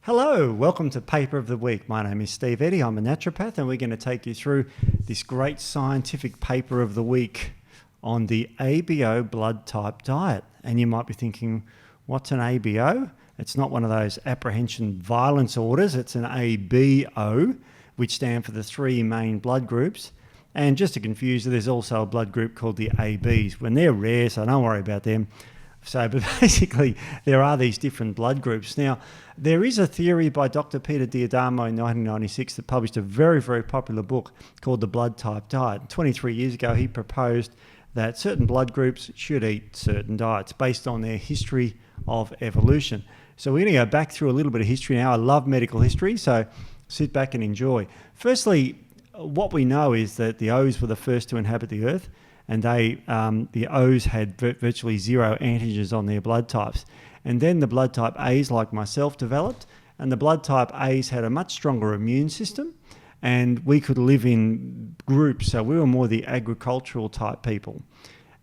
Hello, welcome to Paper of the Week. My name is Steve Eddy. I'm a naturopath and we're going to take you through this great scientific paper of the week on the ABO blood type diet. And you might be thinking, what's an ABO? It's not one of those apprehension violence orders. It's an ABO, which stand for the three main blood groups. And just to confuse you, there's also a blood group called the ABs. When they're rare, so don't worry about them. So, but basically, there are these different blood groups. Now, there is a theory by Dr. Peter D'Adamo in 1996 that published a very, very popular book called The Blood Type Diet. 23 years ago, he proposed that certain blood groups should eat certain diets based on their history of evolution. So we're going to go back through a little bit of history now. I love medical history, so sit back and enjoy. Firstly, what we know is that the O's were the first to inhabit the Earth, and the O's had virtually zero antigens on their blood types. And then the blood type A's, like myself, developed, and the blood type A's had a much stronger immune system, and we could live in groups, so we were more the agricultural type people.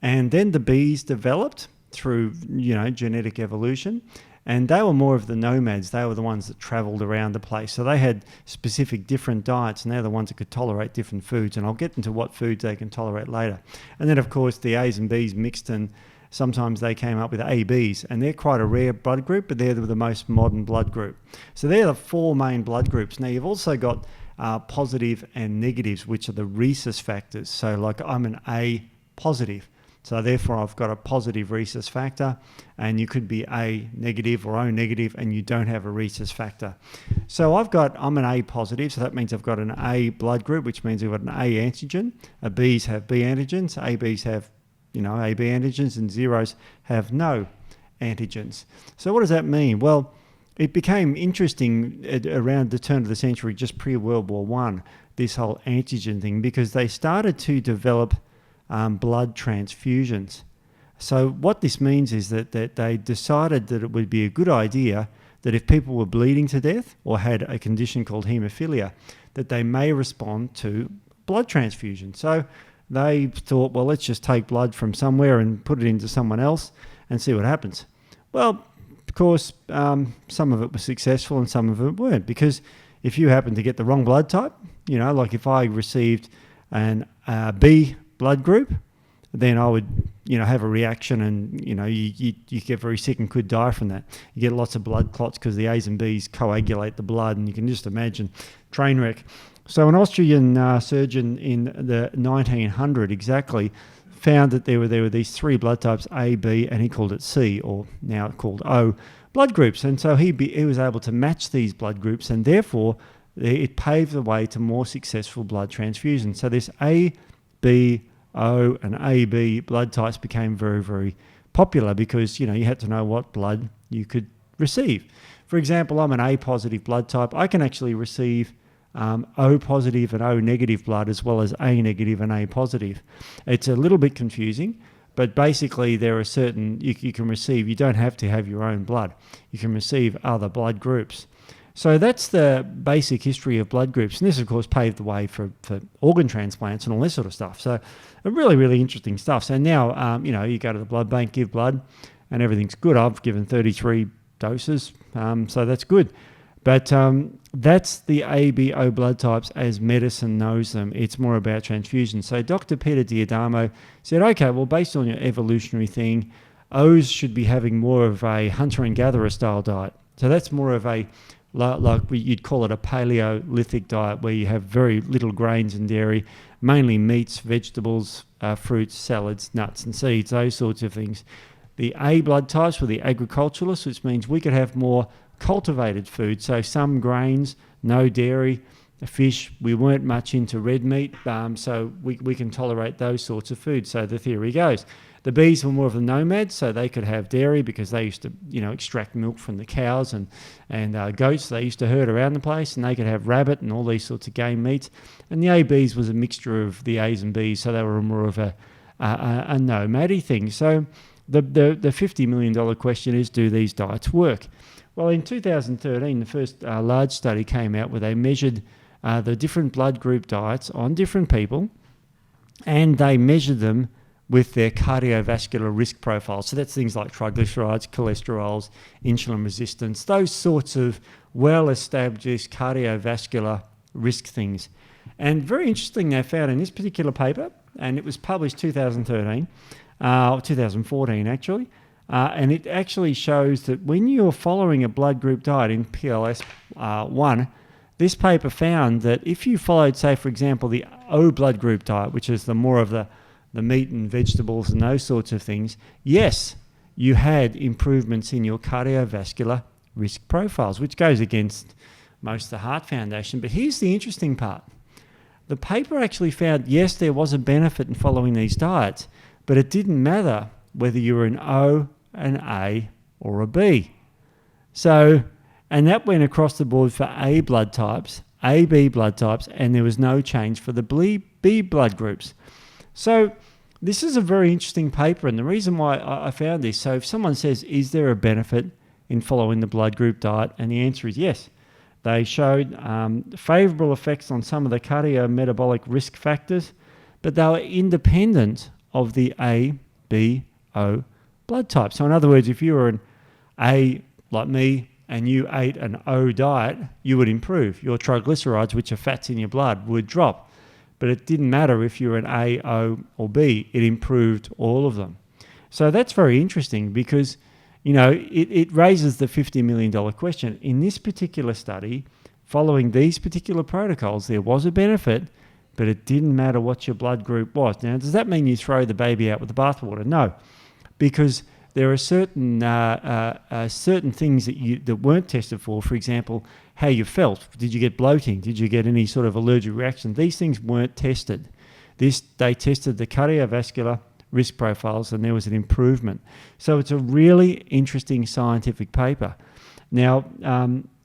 And then the B's developed through, genetic evolution, and they were more of the nomads. They were the ones that traveled around the place. So they had specific different diets, and they're the ones that could tolerate different foods. And I'll get into what foods they can tolerate later. And then, of course, the A's and B's mixed, and sometimes they came up with ABs. And they're quite a rare blood group, but they're the most modern blood group. So they're the four main blood groups. Now, you've also got positive and negatives, which are the rhesus factors. So, like, I'm an A positive. So therefore, I've got a positive rhesus factor, and you could be A negative or O negative, and you don't have a rhesus factor. So I'm an A positive, so that means I've got an A blood group, which means I've got an A antigen. B's have B antigens, ABs have, AB antigens, and zeros have no antigens. So what does that mean? Well, it became interesting around the turn of the century, just pre-World War I, this whole antigen thing, because they started to develop blood transfusions. So what this means is that they decided that it would be a good idea that if people were bleeding to death or had a condition called haemophilia, that they may respond to blood transfusion. So they thought, well, let's just take blood from somewhere and put it into someone else and see what happens. Well, of course, some of it was successful and some of it weren't, because if you happen to get the wrong blood type, like if I received an B blood group, then I would, have a reaction, and you get very sick and could die from that. You get lots of blood clots because the A's and B's coagulate the blood, and you can just imagine train wreck. So an Austrian surgeon in the 1900 exactly found that there were these three blood types, A, B, and he called it C, or now called O, blood groups. And so he was able to match these blood groups, and therefore it paved the way to more successful blood transfusions. So this A, B, O, and AB blood types became very, very popular because, you had to know what blood you could receive. For example, I'm an A positive blood type. I can actually receive O positive and O negative blood, as well as A negative and A positive. It's a little bit confusing, but basically there are certain, you can receive, you don't have to have your own blood. You can receive other blood groups. So that's the basic history of blood groups. And this, of course, paved the way for organ transplants and all this sort of stuff. So really, really interesting stuff. So now, you go to the blood bank, give blood, and everything's good. I've given 33 doses, so that's good. But that's the ABO blood types as medicine knows them. It's more about transfusion. So Dr. Peter D'Adamo said, okay, well, based on your evolutionary thing, O's should be having more of a hunter and gatherer style diet. So that's more of a, you'd call it a Paleolithic diet, where you have very little grains and dairy, mainly meats, vegetables, fruits, salads, nuts and seeds, those sorts of things. The A blood types were the agriculturalists, which means we could have more cultivated food, so some grains, no dairy, fish. We weren't much into red meat, so we can tolerate those sorts of foods. So the theory goes. The B's were more of the nomads, so they could have dairy because they used to, extract milk from the cows and goats. They used to herd around the place, and they could have rabbit and all these sorts of game meats. And the ABs was a mixture of the A's and B's, so they were more of a nomadic thing. So the $50 million question is, do these diets work? Well, in 2013, the first large study came out where they measured the different blood group diets on different people, and they measured them with their cardiovascular risk profile. So that's things like triglycerides, cholesterols, insulin resistance, those sorts of well-established cardiovascular risk things. And very interesting, they found in this particular paper, and it was published 2013, 2014 actually, and it actually shows that when you're following a blood group diet in PLS1, this paper found that if you followed, say, for example, the O blood group diet, which is the more of the meat and vegetables and those sorts of things, yes, you had improvements in your cardiovascular risk profiles, which goes against most of the Heart Foundation. But here's the interesting part. The paper actually found, yes, there was a benefit in following these diets, but it didn't matter whether you were an O, an A, or a B. So, and that went across the board for A blood types, AB blood types, and there was no change for the B blood groups. So this is a very interesting paper, and the reason why I found this, so if someone says, is there a benefit in following the blood group diet? And the answer is yes. They showed favourable effects on some of the cardiometabolic risk factors, but they were independent of the A, B, O blood type. So in other words, if you were an A like me and you ate an O diet, you would improve. Your triglycerides, which are fats in your blood, would drop. But it didn't matter if you were an A, O, or B. It improved all of them. So that's very interesting because, you know, it raises the $50 million question. In this particular study, following these particular protocols, there was a benefit, but it didn't matter what your blood group was. Now, does that mean you throw the baby out with the bathwater? No, because there are certain things that weren't tested for. For example, how you felt. Did you get bloating? Did you get any sort of allergic reaction? These things weren't tested. They tested the cardiovascular risk profiles, and there was an improvement. So it's a really interesting scientific paper. Now,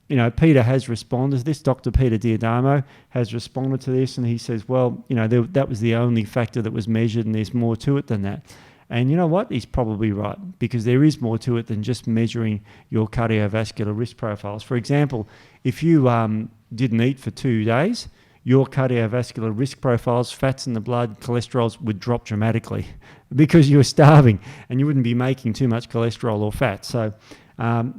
you know, Peter has responded to this. Dr. Peter Diadamo has responded to this, and he says, well, you know, that was the only factor that was measured, and there's more to it than that. And you know what? He's probably right, because there is more to it than just measuring your cardiovascular risk profiles. For example, if you didn't eat for 2 days, your cardiovascular risk profiles, fats in the blood, cholesterols would drop dramatically because you were starving and you wouldn't be making too much cholesterol or fat. So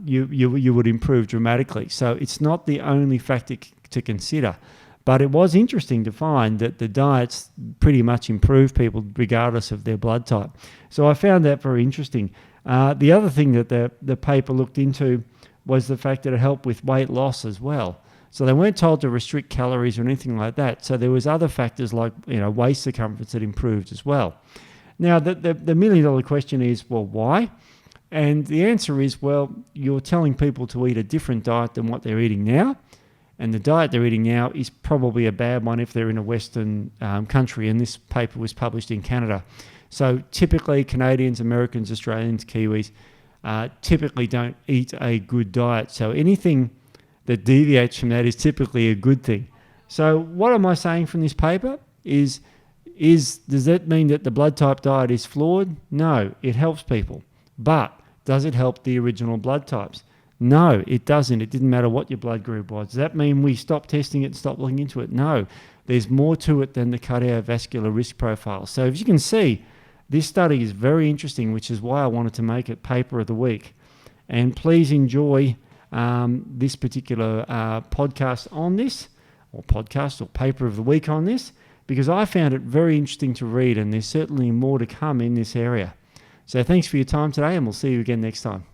you would improve dramatically. So it's not the only factor to consider. But it was interesting to find that the diets pretty much improve people regardless of their blood type. So I found that very interesting. The other thing that the paper looked into was the fact that it helped with weight loss as well. So they weren't told to restrict calories or anything like that. So there was other factors like, you know, waist circumference that improved as well. Now, the million-dollar question is, well, why? And the answer is, well, you're telling people to eat a different diet than what they're eating now. And the diet they're eating now is probably a bad one if they're in a Western country. And this paper was published in Canada. So typically Canadians, Americans, Australians, Kiwis typically don't eat a good diet. So anything that deviates from that is typically a good thing. So what am I saying from this paper is does that mean that the blood type diet is flawed? No, it helps people. But does it help the original blood types? No, it doesn't. It didn't matter what your blood group was. Does that mean we stop testing it and stop looking into it? No, there's more to it than the cardiovascular risk profile. So as you can see, this study is very interesting, which is why I wanted to make it paper of the week. And please enjoy this particular podcast on this, or podcast or paper of the week on this, because I found it very interesting to read, and there's certainly more to come in this area. So thanks for your time today, and we'll see you again next time.